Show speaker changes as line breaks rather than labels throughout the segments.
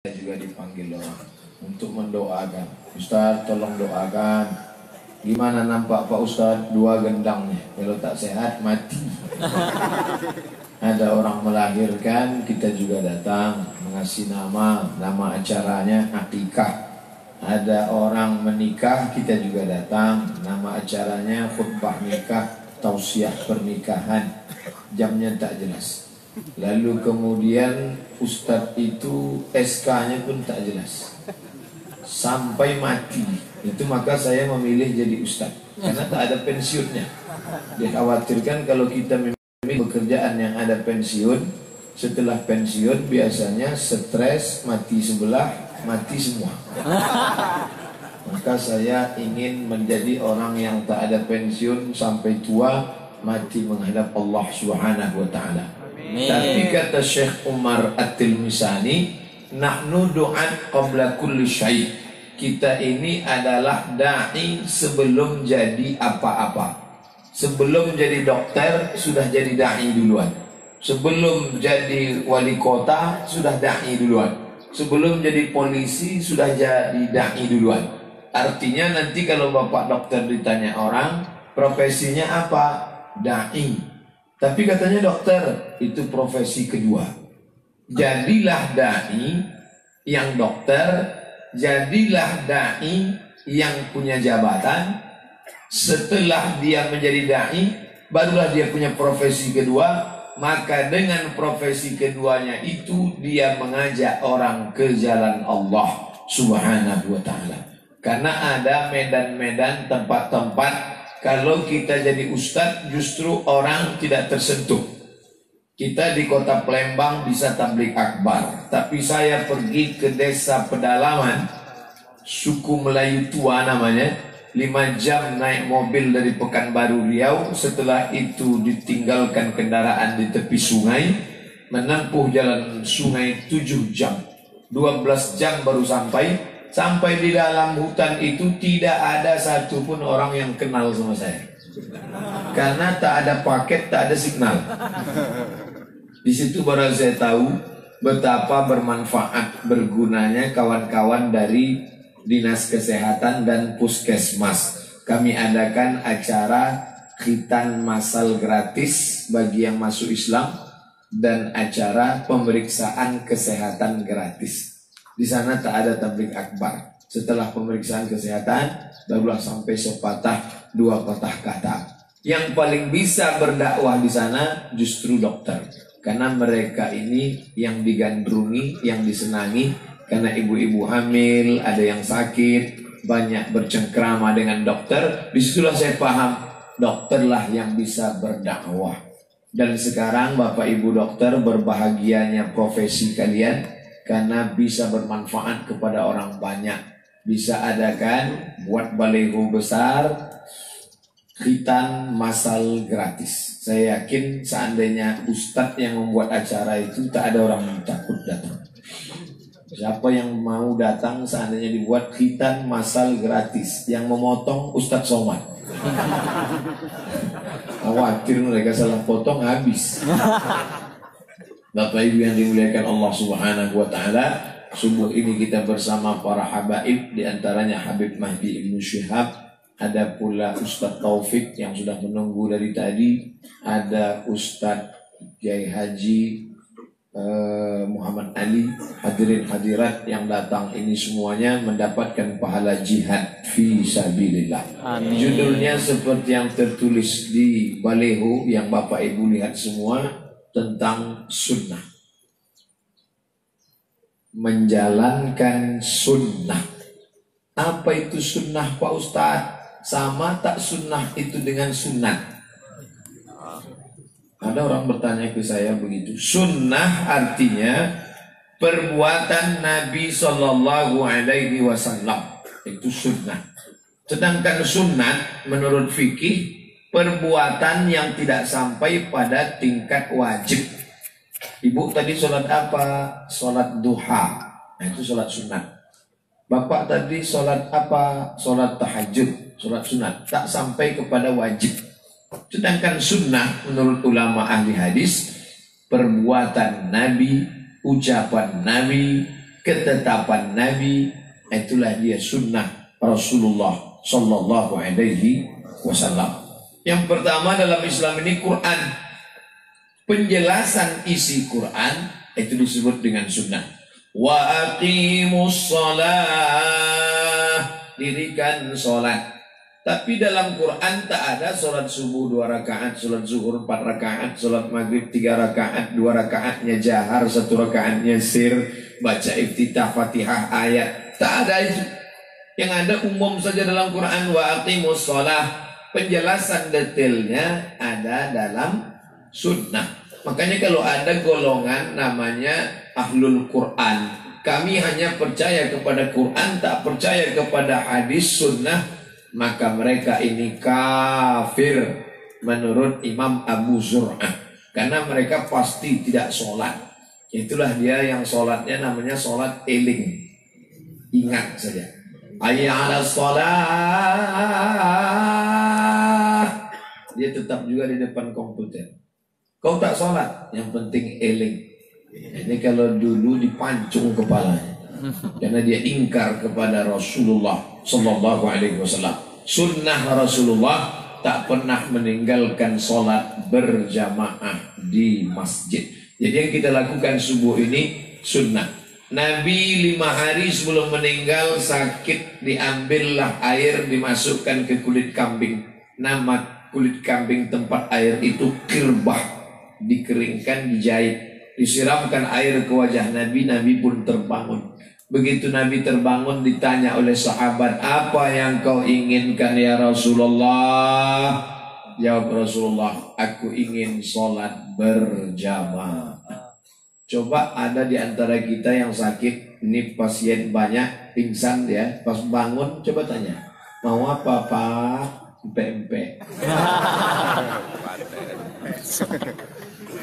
Juga dipanggil orang untuk mendoakan. Ustaz, tolong doakan. Gimana nampak Pak Ustaz? 2 gendang nih. Kalau tak sehat mati. Ada orang melahirkan, kita juga datang mengasih nama acaranya akikah. Ada orang menikah, kita juga datang, nama acaranya khutbah nikah, tausiah pernikahan. Jamnya tak jelas. Lalu kemudian Ustadz itu SK-nya pun tak jelas sampai mati. Itu maka saya memilih jadi Ustadz karena tak ada pensiunnya. Dikhawatirkan kalau kita memilih pekerjaan yang ada pensiun, setelah pensiun biasanya stres, mati sebelah, mati semua. Maka saya ingin menjadi orang yang tak ada pensiun sampai tua, mati menghadap Allah Subhanahu wa ta'ala. Tapi kata Syekh Umar At-Tilmisani, nahnu du'at qabla kulli syai'. Kita ini adalah da'i sebelum jadi apa-apa. Sebelum jadi dokter sudah jadi da'i duluan. Sebelum jadi wali kota sudah da'i duluan. Sebelum jadi polisi sudah jadi da'i duluan. Artinya nanti kalau bapak dokter ditanya orang, profesinya apa? Da'i. Tapi katanya dokter, itu profesi kedua. Jadilah da'i yang dokter, jadilah da'i yang punya jabatan. Setelah dia menjadi da'i, barulah dia punya profesi kedua. Maka dengan profesi keduanya itu dia mengajak orang ke jalan Allah Subhanahu wa ta'ala. Karena ada medan-medan, tempat-tempat kalau kita jadi ustadz justru orang tidak tersentuh. Kita di kota Palembang bisa tablik akbar, tapi saya pergi ke desa pedalaman, suku Melayu tua namanya, 5 jam naik mobil dari Pekanbaru Riau. Setelah itu ditinggalkan kendaraan di tepi sungai, menempuh jalan sungai 7 jam, 12 jam baru sampai. Sampai di dalam hutan itu tidak ada satupun orang yang kenal sama saya. Karena tak ada paket, tak ada signal. Di situ baru saya tahu betapa bermanfaat, bergunanya kawan-kawan dari Dinas Kesehatan dan Puskesmas. Kami adakan acara khitan massal gratis bagi yang masuk Islam dan acara pemeriksaan kesehatan gratis. Di sana tak ada tablik akbar. Setelah pemeriksaan kesehatan, barulah sampai sepatah 2 patah kata. Yang paling bisa berdakwah di sana justru dokter. Karena mereka ini yang digandrungi, yang disenangi. Karena ibu-ibu hamil, ada yang sakit, banyak bercengkrama dengan dokter. Disitulah saya paham, dokterlah yang bisa berdakwah. Dan sekarang Bapak Ibu dokter, berbahagianya profesi kalian karena bisa bermanfaat kepada orang banyak. Bisa adakan buat baliho besar khitan massal gratis. Saya yakin seandainya ustadz yang membuat acara itu tak ada orang yang takut datang. Siapa yang mau datang seandainya dibuat khitan massal gratis? Yang memotong Ustadz Somad. Khawatir mereka salah potong habis. Bapak Ibu yang dimuliakan Allah Subhanahu wa ta'ala, subuh ini kita bersama para habaib, diantaranya Habib Mahdi Ibnu Syihab, ada pula Ustadz Taufik yang sudah menunggu dari tadi, ada Ustadz Kiai Haji Muhammad Ali, hadirin hadirat yang datang ini semuanya mendapatkan pahala jihad fi sabilillah. Amin. Judulnya seperti yang tertulis di baleho yang Bapak Ibu lihat semua, tentang sunnah. Menjalankan sunnah. Apa itu sunnah Pak Ustadz? Sama tak sunnah itu dengan sunat? Ada orang bertanya ke saya begitu. Sunnah artinya perbuatan Nabi Sallallahu Alaihi Wasallam. Itu sunnah. Sedangkan sunat menurut fikih, perbuatan yang tidak sampai pada tingkat wajib. Ibu tadi sholat apa? Sholat duha. Nah, itu sholat sunat. Bapak tadi sholat apa? Sholat tahajud. Sholat sunat. Tak sampai kepada wajib. Sedangkan sunnah menurut ulama ahli hadis, perbuatan Nabi, ucapan Nabi, ketetapan Nabi, itulah dia sunnah Rasulullah Sallallahu Alaihi Wasallam. Yang pertama dalam Islam ini Quran. Penjelasan isi Quran itu disebut dengan sunnah. Wa aqimus shalah, dirikan sholat. Tapi dalam Quran tak ada sholat subuh 2 rakaat, sholat zuhur 4 rakaat, sholat maghrib 3 rakaat, 2 rakaatnya jahar, 1 rakaatnya sir, baca iftitah fatihah ayat. Tak ada itu. Yang ada umum saja dalam Quran, wa aqimus shalah. Penjelasan detailnya ada dalam sunnah. Makanya kalau ada golongan namanya Ahlul Quran, kami hanya percaya kepada Quran, tak percaya kepada hadis sunnah, maka mereka ini kafir menurut Imam Abu Zur'ah. Karena mereka pasti tidak sholat. Itulah dia yang sholatnya namanya sholat eling. Ingat saja. Hayya 'alas shalah. Dia tetap juga di depan komputer. Kau tak sholat, yang penting eling. Ini kalau dulu dipancung kepalanya. Karena dia ingkar kepada Rasulullah Sallallahu Alaihi Wasallam. Sunnah Rasulullah tak pernah meninggalkan sholat berjamaah di masjid. Jadi yang kita lakukan subuh ini sunnah. Nabi 5 hari sebelum meninggal sakit, diambillah air dimasukkan ke kulit kambing. Nama kulit kambing tempat air itu kirbah. Dikeringkan, dijahit, disiramkan air ke wajah Nabi. Nabi pun terbangun. Begitu Nabi terbangun, ditanya oleh sahabat, apa yang kau inginkan ya Rasulullah? Jawab Rasulullah, aku ingin sholat berjamaah. Coba ada di antara kita yang sakit, ini pasien banyak, pingsan ya, pas bangun coba tanya, mau apa Pak? Empek-empek.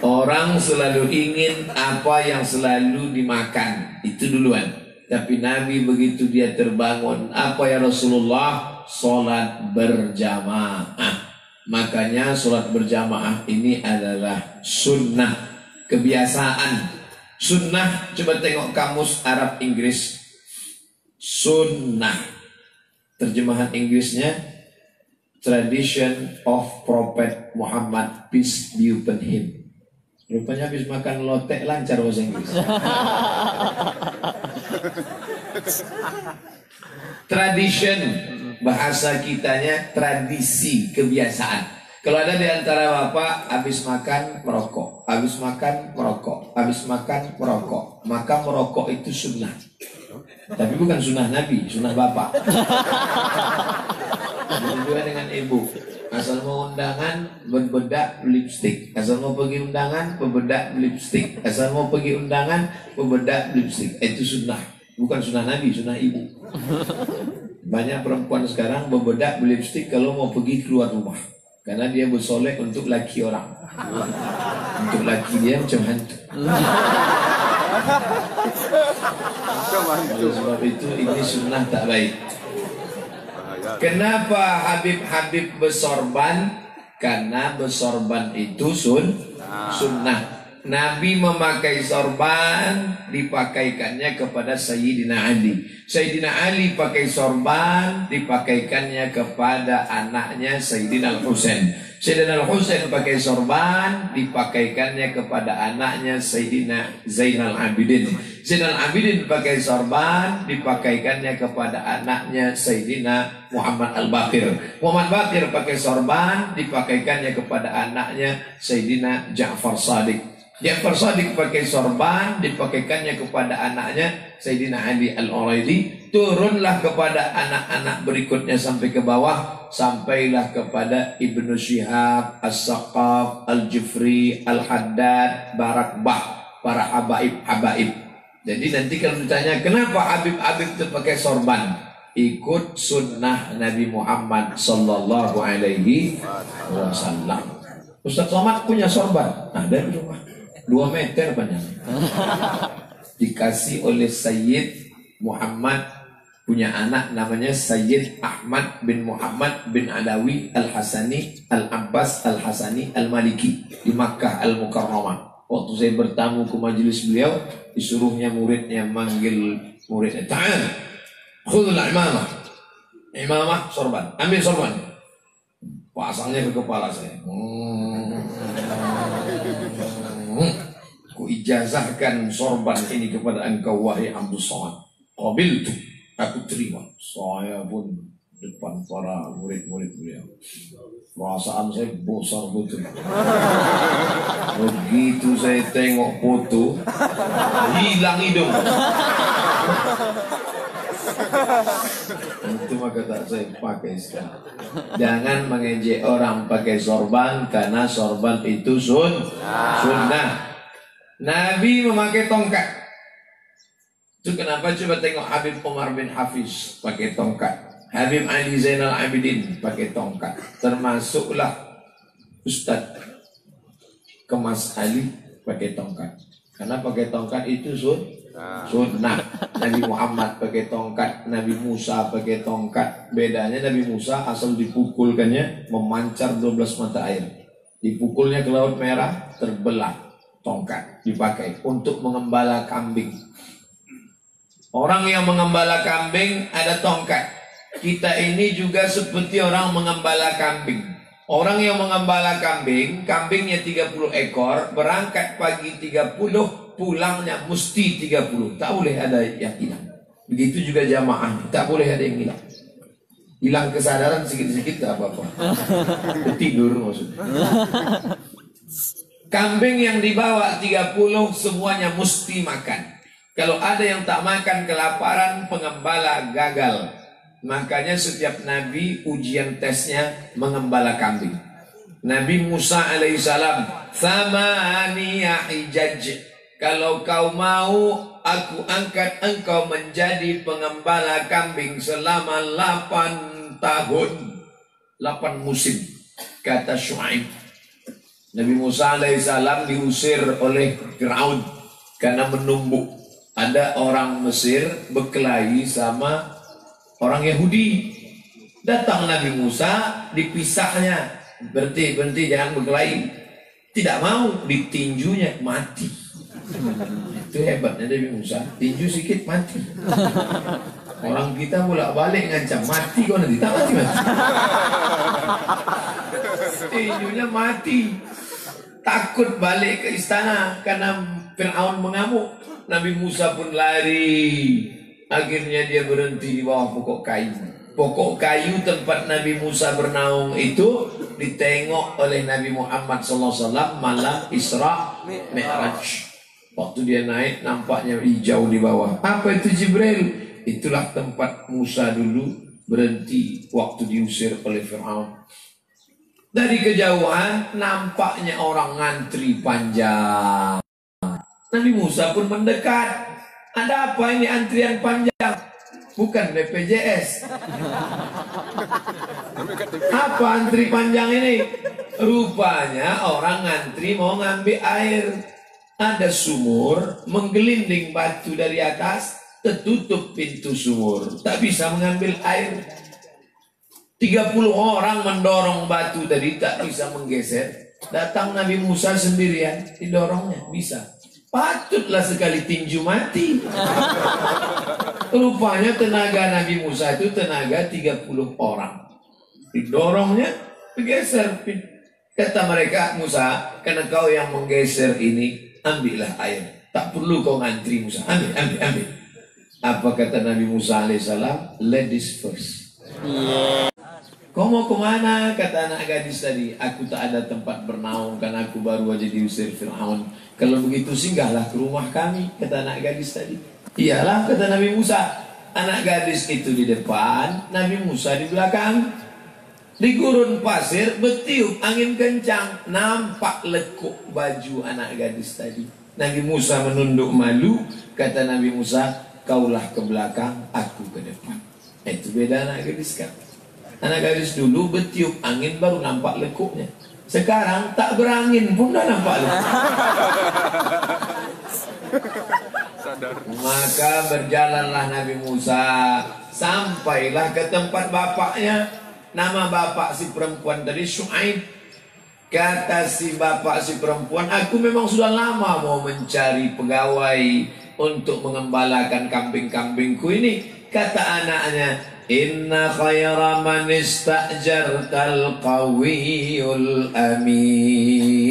Orang selalu ingin apa yang selalu dimakan, itu duluan. Tapi Nabi begitu dia terbangun, apa ya Rasulullah? Sholat berjamaah. Makanya sholat berjamaah ini adalah sunnah, kebiasaan. Sunnah, coba tengok kamus Arab Inggris. Sunnah, terjemahan Inggrisnya Tradition of Prophet Muhammad, peace be upon him. Rupanya habis makan lotek lancar bahasa Inggris. Tradition, bahasa kitanya tradisi, kebiasaan. Kalau ada di antara bapak habis makan merokok, habis makan merokok, habis makan merokok, maka merokok itu sunnah. Tapi bukan sunnah Nabi, sunnah bapak. Juga dengan ibu. Asal mau undangan berbedak lipstick, asal mau pergi undangan berbedak lipstick, asal mau pergi undangan berbedak lipstick. Itu sunnah, bukan sunnah Nabi, sunnah ibu. Banyak perempuan sekarang berbedak lipstick kalau mau pergi keluar rumah, karena dia bersolek untuk laki orang. Untuk laki dia macam hantu. Oleh sebab itu ini sunnah tak baik. Kenapa Habib-Habib bersorban? Karena bersorban itu sunnah. Nabi memakai sorban, dipakaikannya kepada Sayyidina Ali. Sayyidina Ali pakai sorban, dipakaikannya kepada anaknya Sayyidina Al-Husain. Sayyidina Al-Husain pakai sorban, dipakaikannya kepada anaknya Sayyidina Zainal Abidin. Zainal Abidin pakai sorban, dipakaikannya kepada anaknya Sayyidina Muhammad Al-Baqir. Muhammad Baqir pakai sorban, dipakaikannya kepada anaknya Sayyidina Ja'far Shadiq. Ja'far Shadiq pakai sorban, dipakaikannya kepada anaknya Sayyidina Ali Al-Uraidi. Turunlah kepada anak-anak berikutnya sampai ke bawah, sampailah kepada Ibnu Syihab, As-Saqaf, Al-Jufri, Al-Haddad, Barakbah, para habaib-habaib. Jadi nanti kalau ditanya kenapa Habib-Habib itu pakai sorban, ikut sunnah Nabi Muhammad Sallallahu Alaihi Wasallam. Ustaz Somad punya sorban, ada di rumah, 2 meter panjangnya. Dikasih oleh Sayyid Muhammad, punya anak namanya Sayyid Ahmad bin Muhammad bin Alawi Al-Hasani Al-Abbas Al-Hasani Al-Maliki di Makkah Al-Mukarramah. Waktu saya bertamu ke majelis beliau, disuruhnya muridnya manggil muridnya, "Ta'al, khudul imamah." Imamah sorban, ambil sorban. Pasangnya ke kepala saya. Ku ijazahkan sorban ini kepada engkau wahai Abdul Somad. Qabiltu, aku terima. Saya pun depan para murid-murid beliau. Perasaan saya besar betul. Begitu saya tengok foto, hilang hidung. Itu maka tak saya pakai sekarang. Jangan mengejek orang pakai sorban, karena sorban itu sunnah. Nabi memakai tongkat. Itu kenapa coba tengok Habib Umar bin Hafiz pakai tongkat. Habib Ali Zainal Abidin pakai tongkat. Termasuklah Ustadz Kemas Ali pakai tongkat. Karena pakai tongkat itu sunnah. Nabi Muhammad pakai tongkat, Nabi Musa pakai tongkat. Bedanya Nabi Musa asal dipukulkannya memancar 12 mata air. Dipukulnya ke Laut Merah, terbelah. Tongkat dipakai untuk mengembala kambing. Orang yang mengembala kambing ada tongkat. Kita ini juga seperti orang mengembala kambing. Orang yang mengembala kambing, kambingnya 30 ekor, berangkat pagi 30, pulangnya mesti 30. Tak boleh ada yang hilang. Begitu juga jamaah, tak boleh ada yang hilang. Hilang kesadaran sedikit-sedikit tak apa-apa. Tidur maksudnya. Kambing yang dibawa 30 semuanya mesti makan. Kalau ada yang tak makan kelaparan, pengembala gagal. Makanya setiap nabi ujian tesnya mengembala kambing. Nabi Musa alaihissalam, "Thamaniya hijaj." Kalau kau mau, aku angkat engkau menjadi pengembala kambing selama 8 tahun. 8 musim, kata Syuaib. Nabi Musa alaihissalam diusir oleh Fir'aun karena menumbuk. Ada orang Mesir berkelahi sama orang Yahudi. Datang Nabi Musa, dipisahnya. Berhenti, jangan berkelahi. Tidak mau, ditinjunya, mati. Itu hebatnya Nabi Musa, tinju sedikit mati. Orang kita bolak-balik ngancam, mati kau nanti, tak mati. Tinjunya mati. Takut balik ke istana karena Fir'aun mengamuk. Nabi Musa pun lari. Akhirnya dia berhenti di bawah pokok kayu. Pokok kayu tempat Nabi Musa bernaung itu ditengok oleh Nabi Muhammad SAW malam Isra Mi'raj. Waktu dia naik nampaknya hijau di bawah. Apa itu Jibril? Itulah tempat Musa dulu berhenti waktu diusir oleh Fir'aun. Dari kejauhan nampaknya orang ngantri panjang. Nabi Musa pun mendekat. Ada apa ini antrian panjang? Bukan BPJS. Apa antri panjang ini? Rupanya orang ngantri mau ngambil air. Ada sumur, menggelinding batu dari atas, tertutup pintu sumur. Tak bisa mengambil air. 30 orang mendorong batu tadi, tak bisa menggeser. Datang Nabi Musa sendirian, didorongnya, bisa. Patutlah sekali tinju mati. Rupanya tenaga Nabi Musa itu tenaga 30 orang. Didorongnya, bergeser. Kata mereka, Musa, karena kau yang menggeser ini, ambillah air. Tak perlu kau ngantri Musa. Ambil. Apa kata Nabi Musa alaihissalam? Ladies first. Kau mau kemana? Kata anak gadis tadi. Aku tak ada tempat bernaung karena aku baru aja diusir Fir'aun. Kalau begitu singgahlah ke rumah kami, kata anak gadis tadi. Iyalah, kata Nabi Musa. Anak gadis itu di depan, Nabi Musa di belakang. Di gurun pasir bertiup angin kencang, nampak lekuk baju anak gadis tadi. Nabi Musa menunduk malu. Kata Nabi Musa, kaulah ke belakang, aku ke depan. Itu beda anak gadis kan. Anak gadis dulu bertiup angin baru nampak lekuknya. Sekarang tak berangin pun dah nampak lekuk. Maka berjalanlah Nabi Musa, sampailah ke tempat bapaknya. Nama bapak si perempuan tadi Syuaib. Kata si bapak si perempuan, aku memang sudah lama mau mencari pegawai untuk mengembalakan kambing-kambingku ini. Kata anaknya, inna khaira man ista'jartal qawiyul amin.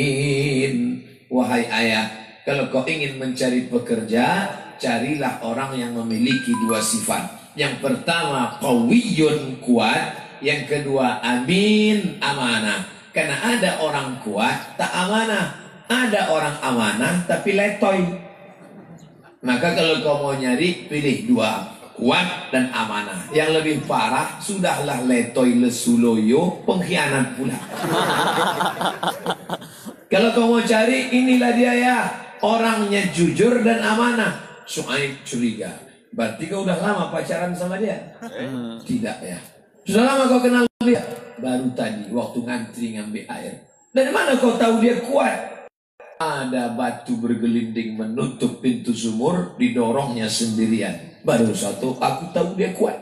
Wahai ayah, kalau kau ingin mencari pekerja, carilah orang yang memiliki dua sifat. Yang pertama qawiyun, kuat. Yang kedua amin, amanah. Karena ada orang kuat tak amanah, ada orang amanah tapi letoy. Maka kalau kau mau nyari, pilih dua, kuat dan amanah. Yang lebih parah, sudahlah letoy, lesuloyo, pengkhianat pula. Kalau kau mau cari, inilah dia ya, orangnya jujur dan amanah. Syuaib curiga, berarti kau udah lama pacaran sama dia? Tidak ya. Sudah lama kau kenal dia? Baru tadi waktu ngantri ngambil air. Dari mana kau tahu dia kuat? Ada batu bergelinding menutup pintu sumur, didorongnya sendirian. Baru satu, aku tahu dia kuat.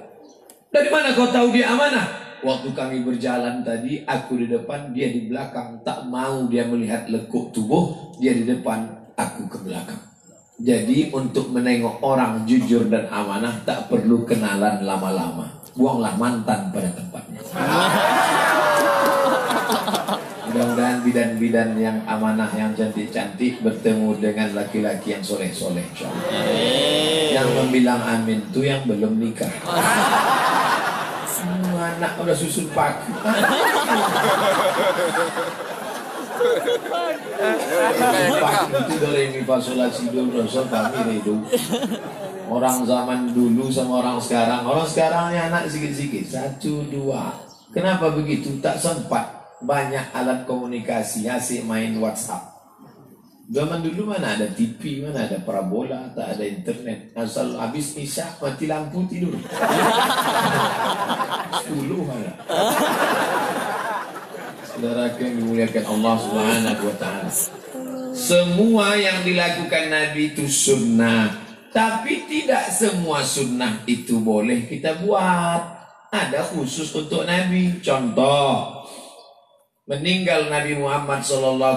Dari mana kau tahu dia amanah? Waktu kami berjalan tadi, aku di depan, dia di belakang. Tak mau dia melihat lekuk tubuh, dia di depan, aku ke belakang. Jadi untuk menengok orang jujur dan amanah tak perlu kenalan lama-lama. Buanglah mantan pada tempatnya. Mudah-mudahan bidan-bidan yang amanah, yang cantik-cantik bertemu dengan laki-laki yang soleh-soleh. Yang membilang amin itu yang belum nikah. Anak udah susun paku. Itu dari mifasolasi dulu kami itu. Orang zaman dulu sama orang sekarang. Orang sekarang ini anak sikit-sikit, 1, 2. Kenapa begitu? Tak sempat. Banyak alat komunikasi, asik main WhatsApp. Zaman dulu mana ada TV, mana ada parabola, tak ada internet. Asal habis isya mati lampu tidur. 10 mana. Saudara yang dimuliakan Allah Subhanahu wa taala. Semua yang dilakukan Nabi itu sunnah. Tapi tidak semua sunnah itu boleh kita buat. Ada khusus untuk Nabi. Contoh, meninggal Nabi Muhammad SAW,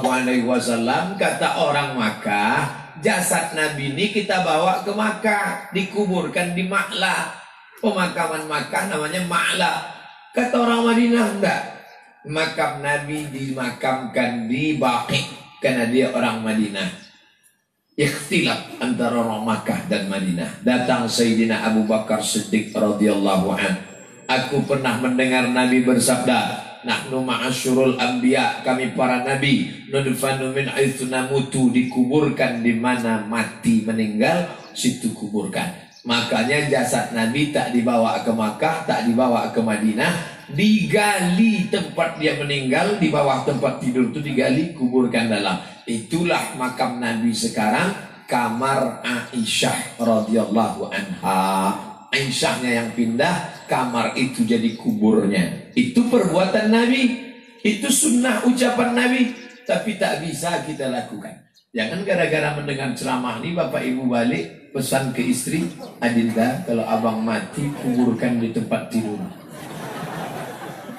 kata orang Makkah, jasad Nabi ini kita bawa ke Makkah, dikuburkan di Ma'la. Pemakaman Makkah namanya Ma'la. Kata orang Madinah, enggak. Makam Nabi dimakamkan di Baqi, karena dia orang Madinah. Ikhtilaf antara orang Makkah dan Madinah. Datang Sayyidina Abu Bakar Siddiq radhiyallahu anhu. Aku pernah mendengar Nabi bersabda, nahnu ma'asyurul anbiya, kami para nabi, nudfanu min haitsu namutu, dikuburkan di mana mati meninggal, situ kuburkan. Makanya jasad Nabi tak dibawa ke Makkah, tak dibawa ke Madinah, digali tempat dia meninggal, di bawah tempat tidur itu digali, kuburkan dalam. Itulah makam Nabi sekarang, kamar Aisyah radhiyallahu anha. Aisyahnya yang pindah, kamar itu jadi kuburnya. Itu perbuatan Nabi, itu sunnah ucapan Nabi, tapi tak bisa kita lakukan. Jangan gara-gara mendengar ceramah ini bapak ibu balik pesan ke istri, Adinda kalau abang mati kuburkan di tempat tidur.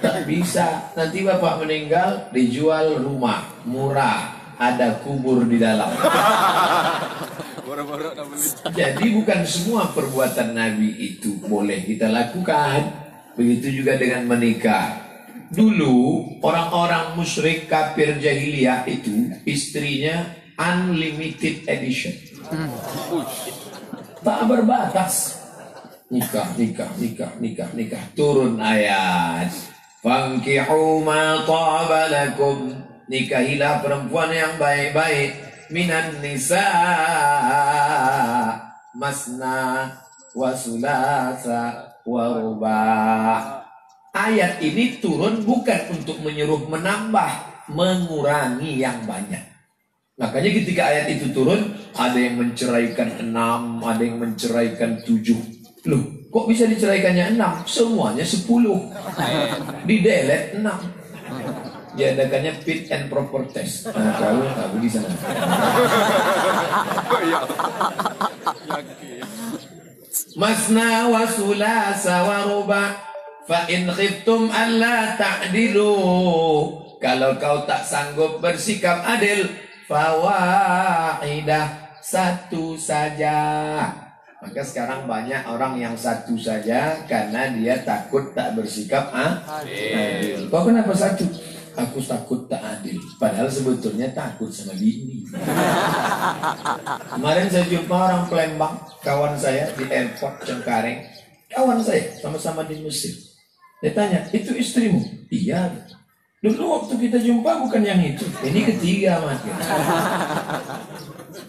Tak bisa, nanti bapak meninggal dijual rumah murah, ada kubur di dalam. Jadi bukan semua perbuatan Nabi itu boleh kita lakukan. Begitu juga dengan menikah. Dulu orang-orang musyrik kafir jahiliyah itu istrinya unlimited edition, tak berbatas. Nikah, nikah, nikah, nikah, nikah. Turun ayat, fankihu ma taba lakum, nikahilah perempuan yang baik-baik, minan nisa masna wa sulasa wa rubah. Ayat ini turun bukan untuk menyuruh menambah, mengurangi yang banyak. Makanya ketika ayat itu turun, ada yang menceraikan 6, ada yang menceraikan 7. Loh, kok bisa diceraikannya 6? Semuanya 10. Di-delete 6. Diadakannya fit and proper test. Nah, kalau aku di sana. Masna wa sulasa wa ruba, fa in khiftum alla ta'dilu. Kalau kau tak sanggup bersikap adil, fawahidah, satu saja. Maka sekarang banyak orang yang satu saja karena dia takut tak bersikap adil. Kau kenapa satu? Aku takut tak adil. Padahal sebetulnya takut sama bini. Kemarin saya jumpa orang Palembang, kawan saya di airport Cengkareng. Kawan saya, sama-sama di Mesir. Dia tanya, itu istrimu? Iya. Dulu waktu kita jumpa bukan yang itu. Ini ketiga mati.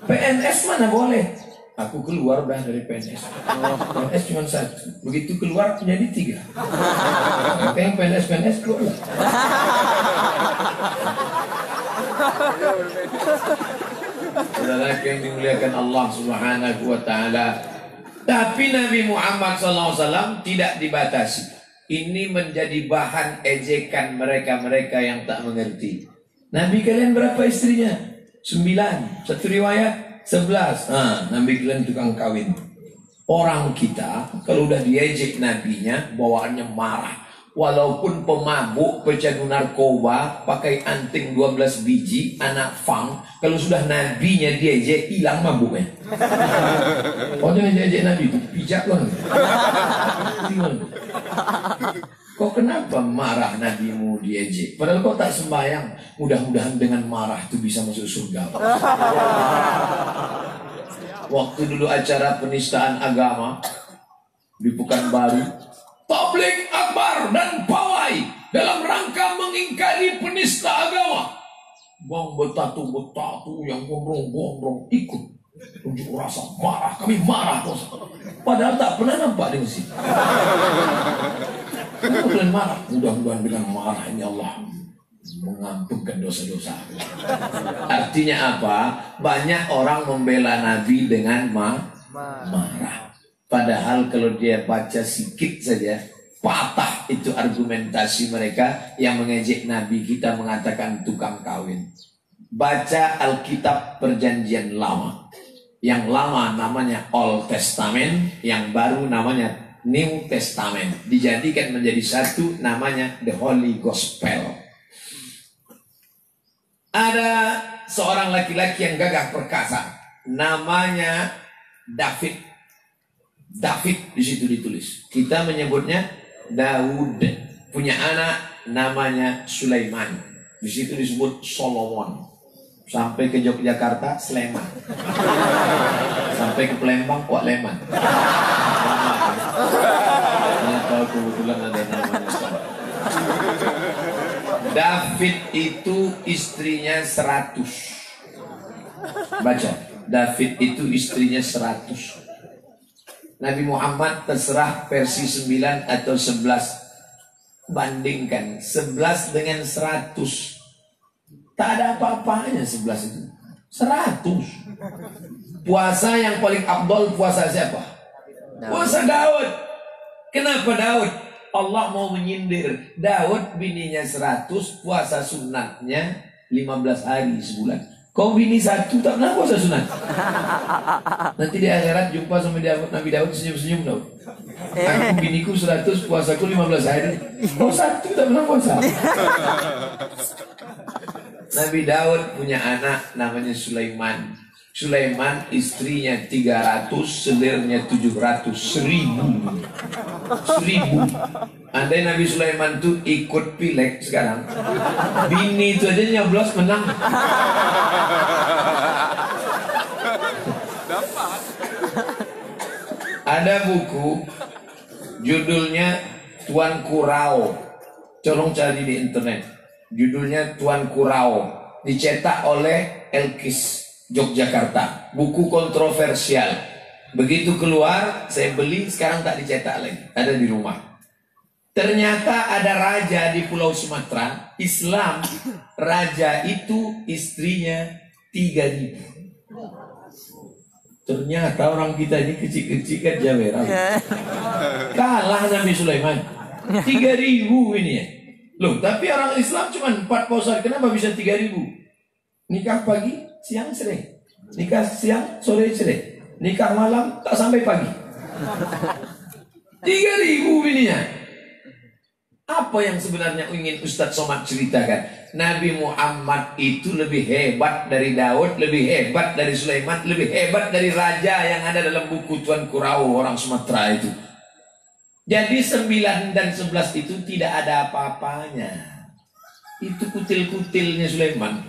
PNS mana boleh? Aku keluar udah dari PNS. PNS cuma satu. Begitu keluar menjadi 3. Maka yang PNS keluar. Saudara yang dimuliakan Allah Subhanahu wa taala. Tapi Nabi Muhammad SAW tidak dibatasi. Ini menjadi bahan ejekan mereka-mereka yang tak mengerti. Nabi kalian berapa istrinya? 9. Satu riwayat 11. Nabi kalian tukang kawin. Orang kita kalau udah diejek nabinya bawaannya marah. Walaupun pemabuk, pecandu narkoba, pakai anting 12 biji, anak fang, kalau sudah nabinya diejek, hilang mabuknya. Oh jangan diejek nabi, pijak loh. Kau kenapa marah nabimu diejek? Padahal kau tak sembahyang. Mudah-mudahan dengan marah itu bisa masuk surga. Waktu dulu acara penistaan agama di Pekanbaru, tabligh akbar dan pawai dalam rangka mengingkari penista agama. Bang betatu-betatu yang gondrong-gondrong ikut unjuk rasa marah. Kami marah. Padahal tak pernah nampak di masjid. Kenapa kalian marah? Mudah-mudahan dengan marah ini Allah mengampunkan dosa-dosa. Artinya apa? Banyak orang membela Nabi dengan marah. Padahal kalau dia baca sedikit saja, patah itu argumentasi mereka yang mengejek Nabi kita mengatakan tukang kawin. Baca Alkitab Perjanjian Lama. Yang lama namanya Old Testament, yang baru namanya New Testament. Dijadikan menjadi satu, namanya The Holy Gospel. Ada seorang laki-laki yang gagah perkasa, namanya David. David di situ ditulis. Kita menyebutnya Daud. Punya anak namanya Sulaiman. Di situ disebut Solomon. Sampai ke Yogyakarta, Sleman. Sampai ke Palembang, Wak Leman. Tahu kebetulan ada namanya. David itu istrinya 100. Baca. David itu istrinya 100. Nabi Muhammad terserah versi 9 atau 11. Bandingkan 11 dengan 100. Tak ada apa-apanya 11 itu. 100. Puasa yang paling afdal puasa siapa? Puasa Daud. Kenapa Daud? Allah mau menyindir. Daud bininya 100, puasa sunatnya 15 hari sebulan. Kau bini 1 tak pernah puasa sunat. Nanti di akhirat jumpa sama Nabi Daud senyum-senyum Daud. Aku biniku 100, puasaku 15 hari. Kau 1 tak pernah puasa. Nabi Daud punya anak namanya Sulaiman. Sulaiman istrinya 300, selirnya 700, 1000. Andai Nabi Sulaiman tuh ikut pileg sekarang, bini itu aja nyoblos menang. Ada buku judulnya Tuan Kurau. Tolong cari di internet. Judulnya Tuan Kurau. Dicetak oleh Elkis Yogyakarta. Buku kontroversial. Begitu keluar, saya beli, sekarang tak dicetak lagi. Ada di rumah. Ternyata ada raja di Pulau Sumatera, Islam. Raja itu istrinya 3000. Ternyata orang kita ini kecil-kecil kan jameran. Kalah Nabi Sulaiman. 3000 ini ya. Loh, tapi orang Islam cuma 4 puasa. Kenapa bisa 3000? Nikah pagi, siang, sore. Nikah siang, sore, sore. Nikah malam, tak sampai pagi. 3000 bininya. Apa yang sebenarnya ingin Ustadz Somad ceritakan? Nabi Muhammad itu lebih hebat dari Daud, lebih hebat dari Sulaiman, lebih hebat dari raja yang ada dalam buku Tuan Kurau orang Sumatera itu. Jadi 9 dan 11 itu tidak ada apa-apanya. Itu kutil-kutilnya Sulaiman.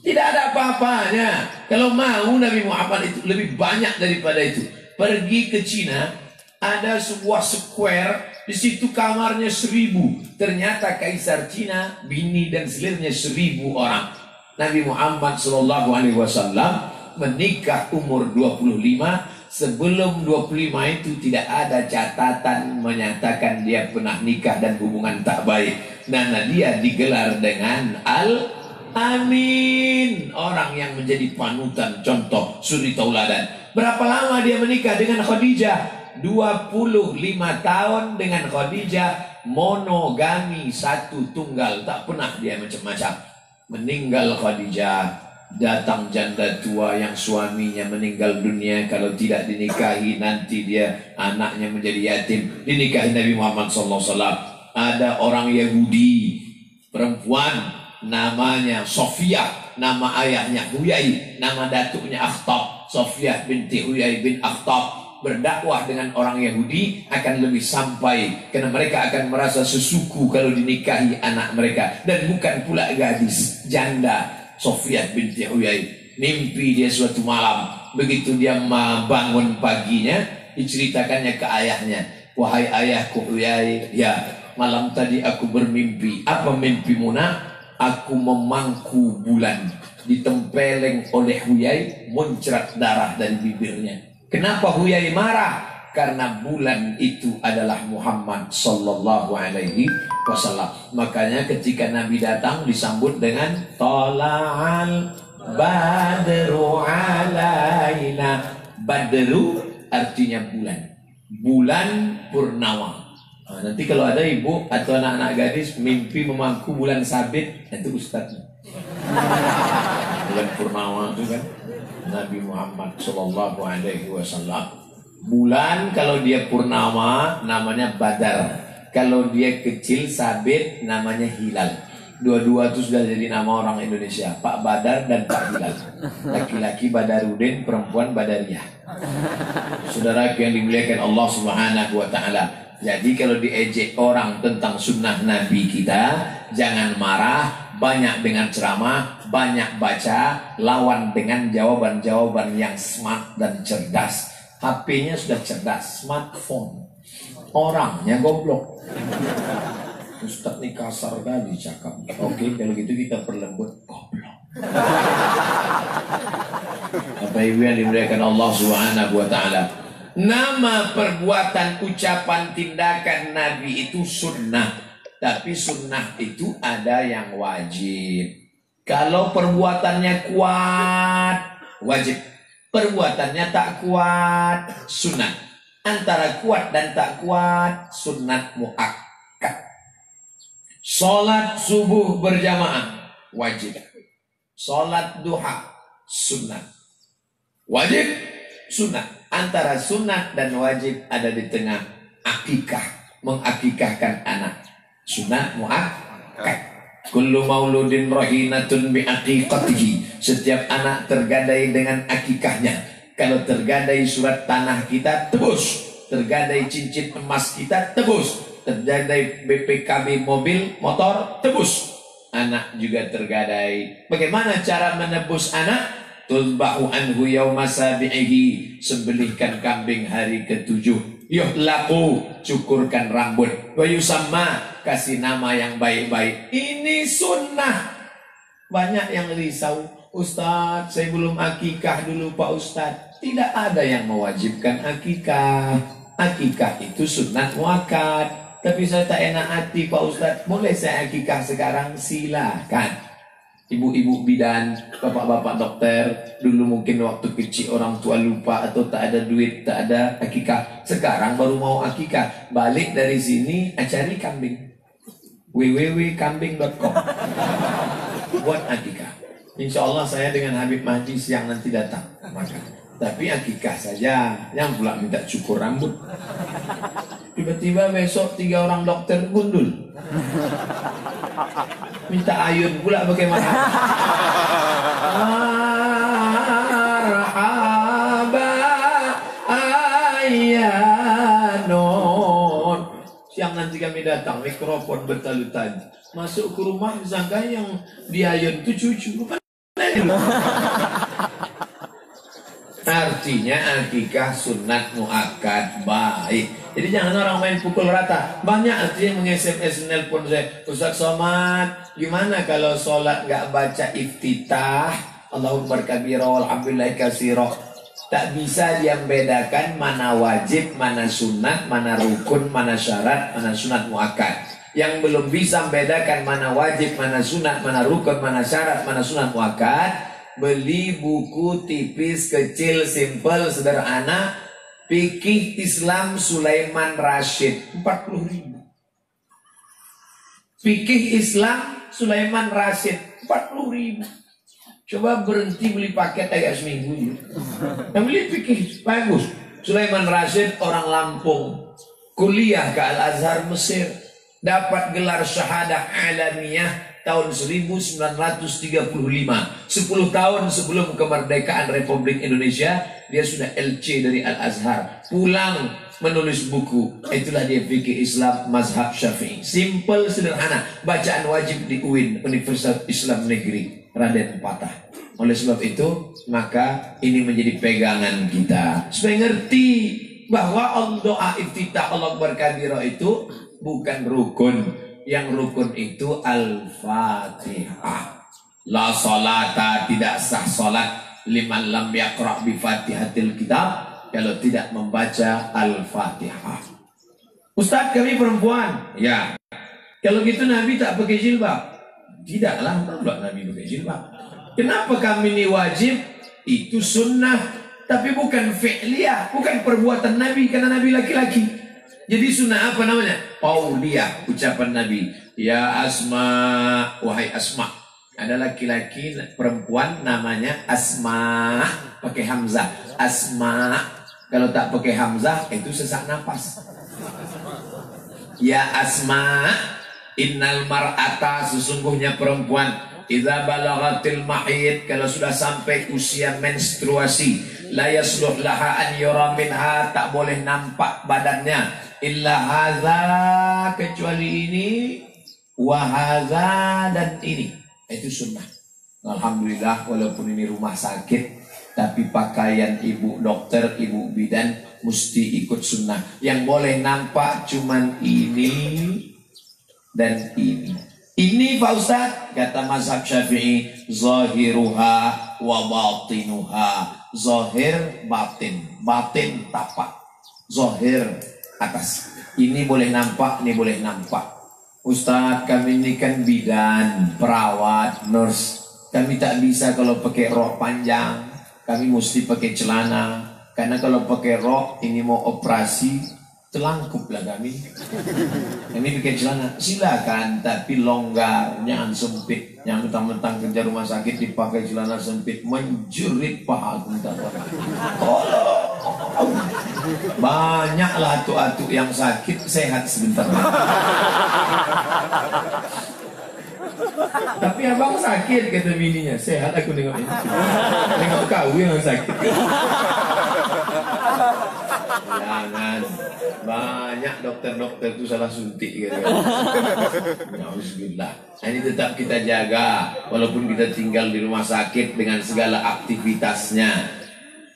Tidak ada apa-apanya. Kalau mau Nabi Muhammad itu lebih banyak daripada itu. Pergi ke Cina, ada sebuah square. Di situ kamarnya 1000. Ternyata Kaisar Cina, bini dan selirnya 1000 orang. Nabi Muhammad SAW menikah umur 25. Sebelum 25 itu tidak ada catatan menyatakan dia pernah nikah dan hubungan tak baik. Dan dia digelar dengan Al-Amin. Orang yang menjadi panutan, contoh, suri tauladan. Berapa lama dia menikah dengan Khadijah? 25 tahun dengan Khadijah, monogami, satu tunggal, tak pernah dia macam-macam. Meninggal Khadijah, datang janda tua yang suaminya meninggal dunia. Kalau tidak dinikahi nanti dia anaknya menjadi yatim. Dinikahi Nabi Muhammad SAW. Ada orang Yahudi, perempuan, namanya Sofia, nama ayahnya Huyai, nama datuknya Akhtab. Sofia binti Huyai bin Akhtab berdakwah dengan orang Yahudi akan lebih sampai, karena mereka akan merasa sesuku kalau dinikahi anak mereka, dan bukan pula gadis, janda. Sofia binti Huyai, mimpi dia suatu malam, begitu dia bangun paginya, diceritakannya ke ayahnya, wahai ayahku Huyai, ya malam tadi aku bermimpi. Apa mimpimu nak? Aku memangku bulan, ditempeleng oleh Huyai, muncrat darah dari bibirnya. Kenapa Huyai marah? Karena bulan itu adalah Muhammad sallallahu alaihi wasallam. Makanya ketika Nabi datang disambut dengan Tala'al Badru alaina. Badru artinya bulan. Bulan purnama. Nah, nanti kalau ada ibu atau anak-anak gadis mimpi memangku bulan sabit, itu ustaz. Bulan purnama itu kan Nabi Muhammad sallallahu alaihi wasallam. Bulan kalau dia purnama namanya Badar. Kalau dia kecil sabit namanya Hilal. Dua-dua itu sudah jadi nama orang Indonesia, Pak Badar dan Pak Hilal. Laki-laki Badarudin, perempuan Badariyah. Saudara yang dimuliakan Allah Subhanahu wa taala. Jadi kalau diejek orang tentang sunnah Nabi kita, jangan marah. Banyak dengan ceramah, banyak baca, lawan dengan jawaban-jawaban yang smart dan cerdas. HP-nya sudah cerdas, smartphone. Orangnya goblok. Ustaz nih kasar kali cakap. Oke, kalau gitu kita perlembut, goblok. Bapak Ibu yang dimuliakan Allah Subhanahu wa taala. Nama, perbuatan, ucapan, tindakan Nabi itu sunnah. Tapi sunnah itu ada yang wajib. Kalau perbuatannya kuat, wajib. Perbuatannya tak kuat, sunnah. Antara kuat dan tak kuat, sunnah muakkad. Salat subuh berjamaah, wajib. Salat duha, sunnah. Wajib, sunnah. Antara sunnah dan wajib ada di tengah, akikah, mengakikahkan anak. Sunnah muakkad. Kullu mauludin rahinatun bi aqiqatihi. Setiap anak tergadai dengan akikahnya. Kalau tergadai surat tanah kita, tebus. Tergadai cincin emas kita, tebus. Tergadai BPKB mobil, motor, tebus. Anak juga tergadai. Bagaimana cara menebus anak? Tulbahu anhu yawma sabi'ihi. Sembelihkan kambing hari ke-7. Yuhlaku, cukurkan rambut. Wa yusamma, kasih nama yang baik-baik. Ini sunnah. Banyak yang risau, Ustaz, saya belum akikah dulu Pak Ustaz. Tidak ada yang mewajibkan akikah. Akikah itu sunnah muakkad. Tapi saya tak enak hati Pak Ustaz, boleh saya akikah sekarang? Silakan. Ibu-ibu bidan, bapak-bapak dokter, dulu mungkin waktu kecil orang tua lupa atau tak ada duit, tak ada akikah. Sekarang baru mau akikah, balik dari sini cari kambing. www.kambing.com buat akikah. Insya Allah saya dengan Habib Mahdi siang nanti datang makan. Tapi akikah saja, yang pula minta cukur rambut. Tiba-tiba besok 3 orang dokter gundul. Minta ayun pula bagaimana? Marhaba ayyanon. Siang nanti kami datang, mikrofon bertalu-talu. Masuk ke rumah, disangka yang diayun itu cucu. Artinya akikah sunat muakkad baik. Jadi jangan orang main pukul rata. Banyak artinya meng-SMS nelpon saya, Ustaz Somad, gimana kalau sholat nggak baca iftitah, Allahu Akbar kabira walhamdulillahi katsira. Tak bisa dia membedakan mana wajib, mana sunat, mana rukun, mana syarat, mana sunat muakkad. Yang belum bisa membedakan mana wajib, mana sunat, mana rukun, mana syarat, mana sunat muakkad, beli buku tipis, kecil, simple, sederhana, Fikih Islam Sulaiman Rashid, 40.000. Fikih Islam Sulaiman Rashid, 40.000. Coba berhenti beli paket agak seminggu ya. Yang beli fikih bagus. Sulaiman Rashid orang Lampung, kuliah ke Al-Azhar Mesir, dapat gelar syahadah alamiah tahun 1935. 10 tahun sebelum kemerdekaan Republik Indonesia, dia sudah LC dari Al-Azhar. Pulang menulis buku. Itulah dia fikih Islam mazhab Syafi'i. Simple, sederhana. Bacaan wajib di UIN, Universitas Islam Negeri Raden Patah. Oleh sebab itu, maka ini menjadi pegangan kita. Supaya ngerti bahwa doa iftitah Allah berkabirah itu bukan rukun. Yang rukun itu Al-Fatihah. La salata, tidak sah salat liman lam yaqra' bi Fatihatil Kitab, kalau tidak membaca Al-Fatihah. Ustaz, kami perempuan. Ya. Kalau gitu Nabi tak pakai jilbab. Tidaklah Nabi pakai jilbab. Kenapa kami ini wajib? Itu sunnah, tapi bukan fi'liyah, bukan perbuatan Nabi, karena Nabi laki-laki. Jadi sunnah apa namanya? Qauliyah, ucapan Nabi. Ya Asma, wahai Asma. Ada laki-laki, perempuan namanya Asma, pakai hamzah. Asma, kalau tak pakai hamzah itu sesak napas. Ya Asma, innal mar'ata, sesungguhnya perempuan, idza balaghatil mahid, kalau sudah sampai usia menstruasi, la yasluh laha an yura minha, tak boleh nampak badannya, illa hadza, kecuali ini, wa hadza, dan ini. Itu sunnah. Alhamdulillah, walaupun ini rumah sakit, tapi pakaian ibu dokter, ibu bidan mesti ikut sunnah. Yang boleh nampak cuman ini dan ini. Ini Pak Ustaz, kata mazhab Syafi'i, zahiruha wa batinuha. Zahir batin, batin tapak, zahir atas. Ini boleh nampak, ini boleh nampak. Ustaz, kami ini kan bidan, perawat, nurse. Kami tak bisa kalau pakai rok panjang. Kami mesti pakai celana. Karena kalau pakai rok, ini mau operasi, telangkup lah kami. Kami pakai celana. Silakan, tapi longgar, jangan sempit. Yang mentang-mentang kerja rumah sakit dipakai celana sempit, menjerit paha kita. Banyaklah atuk-atuk yang sakit, sehat sebentar. Tapi abang sakit, kata bininya. Sehat aku nengok ini. Nengok kau yang sakit. Jangan. Banyak dokter-dokter itu salah suntik gitu. Alhamdulillah. Ini tetap kita jaga, walaupun kita tinggal di rumah sakit dengan segala aktivitasnya.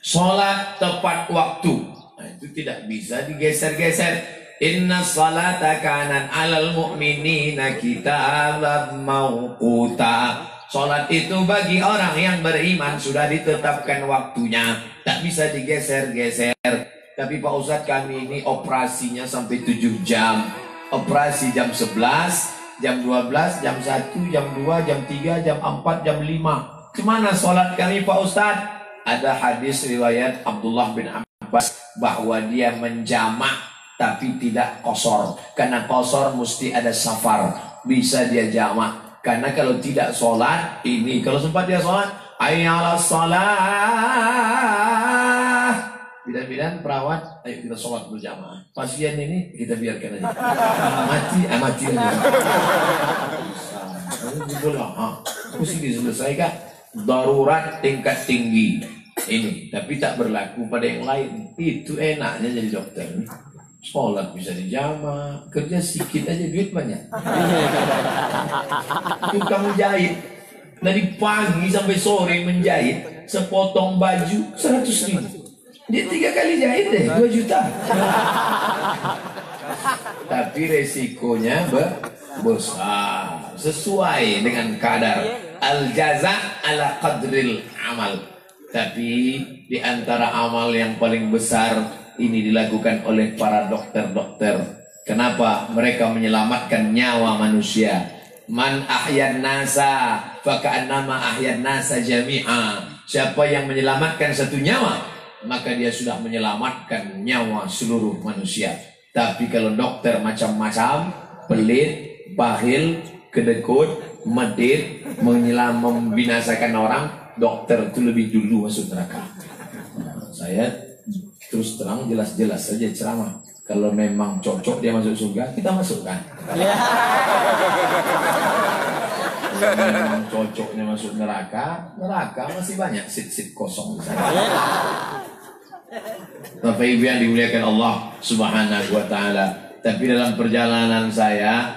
Sholat tepat waktu. Nah, itu tidak bisa digeser-geser. Inna salata kanan alal mu'minina kitaban mauquta. Sholat itu bagi orang yang beriman sudah ditetapkan waktunya, tak bisa digeser-geser. Tapi Pak Ustadz, kami ini operasinya sampai 7 jam. Operasi jam 11, jam 12, jam 1, jam 2, jam 3, jam 4, jam 5. Gimana sholat kami Pak Ustadz? Ada hadis riwayat Abdullah bin Abbas bahwa dia menjamak tapi tidak qasar. Karena qasar mesti ada safar, bisa dia jamak. Karena kalau tidak sholat ini, kalau sempat dia sholat, hayya 'alas shalah, Bidan-bidan, perawat, ayo kita sholat berjamaah. Pasien ini kita biarkan aja. Mati aja. Mesti diselesaikan. Darurat tingkat tinggi ini, tapi tak berlaku pada yang lain. Itu enaknya jadi dokter. Sholat bisa dijamaah, kerja sedikit aja duit banyak. Tukang jahit dari pagi sampai sore menjahit, sepotong baju 100.000. Dia 3 kali jahit deh, 2 juta. Tapi resikonya besar. Sesuai dengan kadar. Al-jaza ala qadril amal. Tapi di antara amal yang paling besar ini dilakukan oleh para dokter-dokter. Kenapa? Mereka menyelamatkan nyawa manusia. Man ahyan nasa faka'annama ahyan nasa jami'a. Siapa yang menyelamatkan satu nyawa, maka dia sudah menyelamatkan nyawa seluruh manusia. Tapi kalau dokter macam-macam, pelit, bahil, kedekut, medit, membinasakan orang, dokter itu lebih dulu masuk neraka. Saya terus terang jelas-jelas saja ceramah. Kalau memang cocok dia masuk surga, kita masukkan. Kalau memang cocoknya masuk neraka masih banyak sit-sit kosong di sana. Bapak Ibu yang dimuliakan Allah Subhanahu wa taala. Tapi dalam perjalanan saya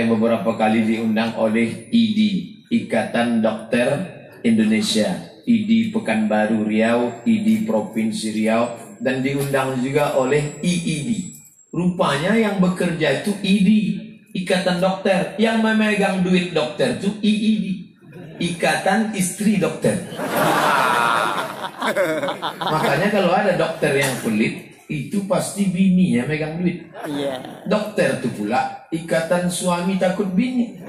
beberapa kali diundang oleh IDI, Ikatan Dokter Indonesia, IDI Pekanbaru Riau, IDI Provinsi Riau, dan diundang juga oleh IID. Rupanya yang bekerja itu IDI, Ikatan Dokter, yang memegang duit dokter itu IID, Ikatan Istri Dokter. Makanya kalau ada dokter yang pelit, itu pasti bininya megang duit. Dokter itu pula ikatan suami takut bini.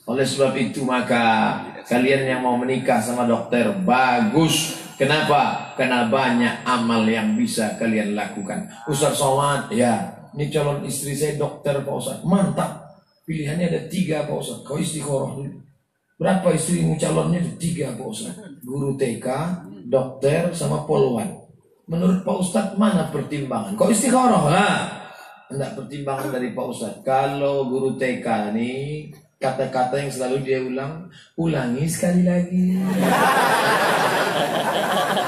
Oleh sebab itu maka kalian yang mau menikah sama dokter bagus. Kenapa? Karena banyak amal yang bisa kalian lakukan. Ustaz Somad, ya, ini calon istri saya dokter Pak Ustaz. Mantap. Pilihannya ada 3 Pak Ustaz. Kau istikharah dulu. Berapa istrimu calonnya? 3 Pak Ustaz. Guru TK, dokter, sama polwan. Menurut Pak Ustadz mana pertimbangan? Kok istikharah lah? Enggak pertimbangan dari Pak Ustadz. Kalau guru TK nih, kata-kata yang selalu dia ulangi sekali lagi.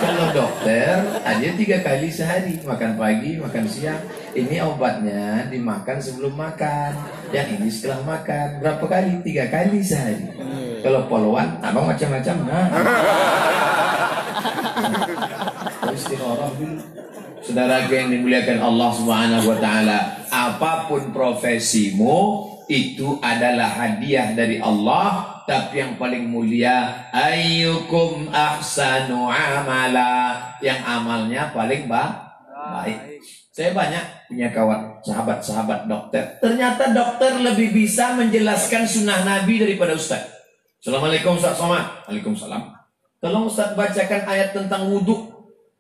Kalau dokter, aja 3 kali sehari. Makan pagi, makan siang. Ini obatnya dimakan sebelum makan. Yang ini setelah makan. Berapa kali? 3 kali sehari. Kalau polwan, abang macam-macam. Nah. Istikharah dulu. Saudara yang dimuliakan Allah Subhanahu wa taala, apapun profesimu itu adalah hadiah dari Allah, tapi yang paling mulia ayyukum ahsanu amala, yang amalnya paling baik. Saya banyak punya kawan, sahabat-sahabat dokter. Ternyata dokter lebih bisa menjelaskan sunnah Nabi daripada Ustaz. Assalamualaikum Ustaz Somad. Waalaikumsalam. Tolong Ustaz bacakan ayat tentang wudhu.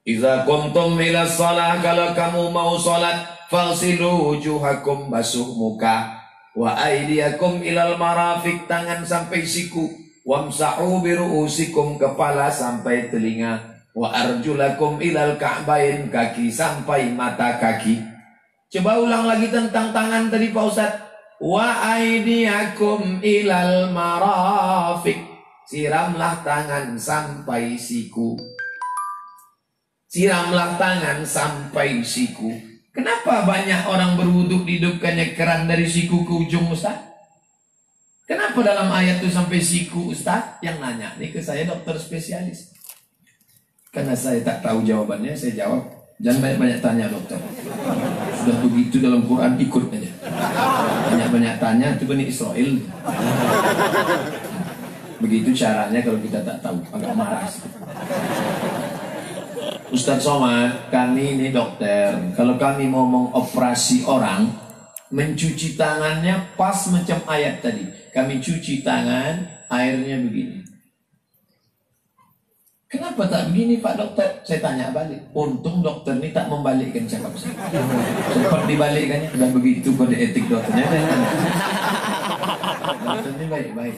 Iza kuntum ila shalah, kalau kamu mau salat, falsilu wujuhakum, basuh muka, wa aydiyakum ilal marafiq, tangan sampai siku, wamsahu biruusikum, kepala sampai telinga, wa arjulakum ilal ka'bain, kaki sampai mata kaki. Coba ulang lagi tentang tangan tadi Pak Ustaz. Wa aydiyakum ilal marafiq, siramlah tangan sampai siku. Siramlah tangan sampai siku. Kenapa banyak orang berwuduk dihidupkannya keran dari siku ke ujung Ustaz? Kenapa dalam ayat itu sampai siku Ustaz? Yang nanya nih ke saya dokter spesialis. Karena saya tak tahu jawabannya, saya jawab. Jangan banyak-banyak tanya dokter. Sudah begitu dalam Quran, ikut aja. Banyak-banyak tanya itu Bani Israel. Begitu caranya kalau kita tak tahu, agak marah. Ustaz Somad, kami ini dokter. Kalau kami mau mengoperasi orang, mencuci tangannya pas macam ayat tadi. Kami cuci tangan, airnya begini. Kenapa tak begini Pak Dokter? Saya tanya balik. Untung dokter ini tak membalikkan cakap saya. Cepat dibalikkannya. Dan begitu kode etik dokternya. Dokter ini baik-baik.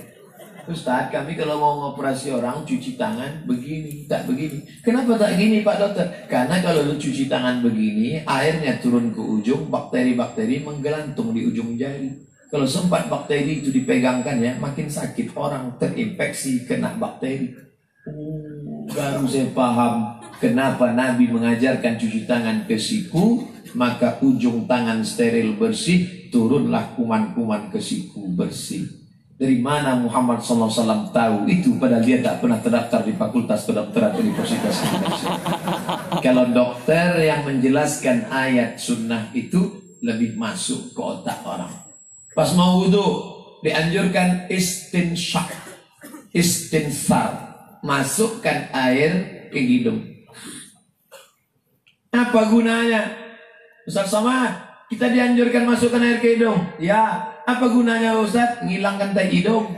Ustaz, kami kalau mau ngoperasi orang cuci tangan begini, tak begini. Kenapa tak gini Pak Dokter? Karena kalau lu cuci tangan begini, airnya turun ke ujung, bakteri-bakteri menggelantung di ujung jari. Kalau sempat bakteri itu dipegangkan ya, makin sakit, orang terinfeksi kena bakteri. Baru saya paham kenapa Nabi mengajarkan cuci tangan ke siku, maka ujung tangan steril bersih, turunlah kuman-kuman ke siku bersih. Dari mana Muhammad SAW tahu itu, padahal dia tak pernah terdaftar di Fakultas Kedokteran Universitas Indonesia. Kalau dokter yang menjelaskan ayat sunnah itu lebih masuk ke otak orang. Pas mau wudhu dianjurkan istinshaq, istinsar, masukkan air ke hidung. Apa gunanya? Ustaz Somad, kita dianjurkan masukkan air ke hidung. Ya, apa gunanya Ustaz? Ngilangkan tai hidung.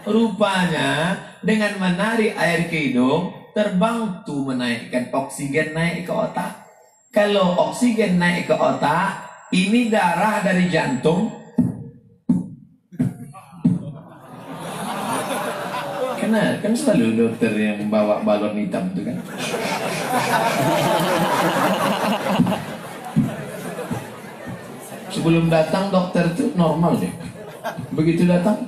Rupanya dengan menarik air ke hidung terbantu menaikkan oksigen naik ke otak. Kalau oksigen naik ke otak, ini darah dari jantung. Kan selalu dokter yang membawa balon hitam itu kan. Sebelum datang dokter itu normal deh. Begitu datang,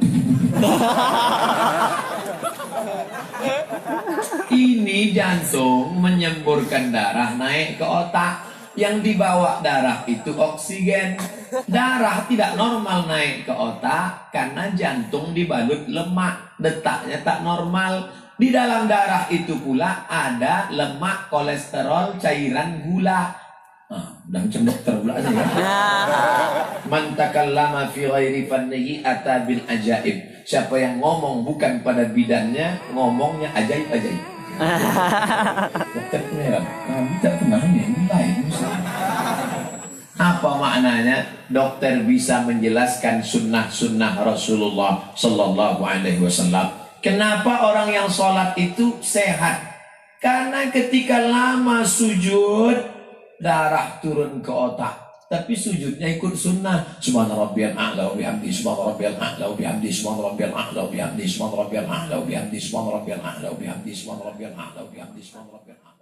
ini jantung menyemburkan darah naik ke otak. Yang dibawa darah itu oksigen. Darah tidak normal naik ke otak karena jantung dibalut lemak, detaknya tak normal. Di dalam darah itu pula ada lemak, kolesterol, cairan gula. Udah macam dokter pula aja ya. Man takallama fi ghairi fannihi ata bil ajaib. Siapa yang ngomong bukan pada bidangnya, ngomongnya ajaib-ajaib. Dokter heran, kami tak pernah lain. Apa maknanya? Dokter bisa menjelaskan sunnah-sunnah Rasulullah Sallallahu Alaihi Wasallam. Kenapa orang yang sholat itu sehat? Karena ketika lama sujud, darah turun ke otak. Tapi sujudnya ikut sunnah. Subhana rabbiyal a'la wa bihamdi, subhana rabbiyal a'la wa bihamdi, subhana rabbiyal a'la wa bihamdi, subhana rabbiyal a'la wa bihamdi, subhana rabbiyal a'la wa bihamdi, subhana rabbiyal a'la wa bihamdi, subhana rabbiyal a'la.